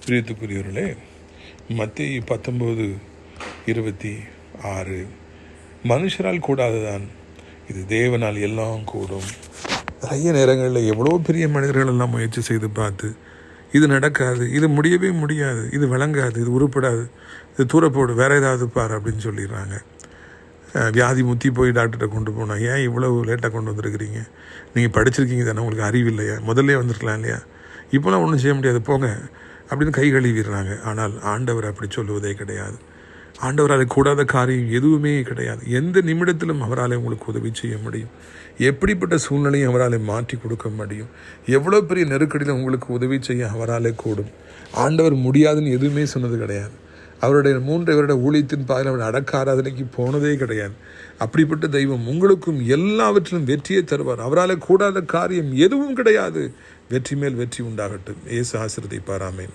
பிரியத்துக்குரியவர்களே, மத்தேயு 19:26 மனுஷரால் கூடாததான், இது தேவனால் எல்லாம் கூடும். நிறைய நேரங்களில் எவ்வளோ பெரிய மனிதர்கள் எல்லாம் முயற்சி செய்து பார்த்து இது நடக்காது, இது முடியவே முடியாது, இது விளங்காது, இது உருப்படாது, இது தூரப்போடு வேற ஏதாவது பார் அப்படின்னு சொல்லிடுறாங்க. வியாதி முத்தி போய் டாக்டர்கிட்ட கொண்டு போனால், ஏன் இவ்வளவு லேட்டாக கொண்டு வந்திருக்கிறீங்க, நீங்கள் படிச்சிருக்கீங்க தானே, உங்களுக்கு அறிவு இல்லையா, முதல்ல வந்துருக்கலாம் இல்லையா, இப்போலாம் ஒன்றும் செய்ய முடியாது போங்க அப்படின்னு கை கழுவிடுறாங்க. ஆனால் ஆண்டவர் அப்படி சொல்லுவதே கிடையாது. ஆண்டவரால் கூடாத காரியம் எதுவுமே கிடையாது. எந்த நிமிடத்திலும் அவரால் உங்களுக்கு உதவி செய்ய முடியும். எப்படிப்பட்ட சூழ்நிலையும் அவரால் மாற்றி கொடுக்க முடியும். எவ்வளோ பெரிய நெருக்கடியில் உங்களுக்கு உதவி செய்ய அவராலே கூடும். ஆண்டவர் முடியாதுன்னு எதுவுமே சொன்னது கிடையாது. அவருடைய 3 வருட ஊழியத்தின் பாதையில் அவர் அடக்க ஆராதனைக்கு போனதே கிடையாது. அப்படிப்பட்ட தெய்வம் உங்களுக்கும் எல்லாவற்றிலும் வெற்றியை தருவார். அவரால் கூடாத காரியம் எதுவும் கிடையாது. வெற்றி மேல் வெற்றி உண்டாகட்டும். இயேசு ஆசீர்வதிப்பார். ஆமென்.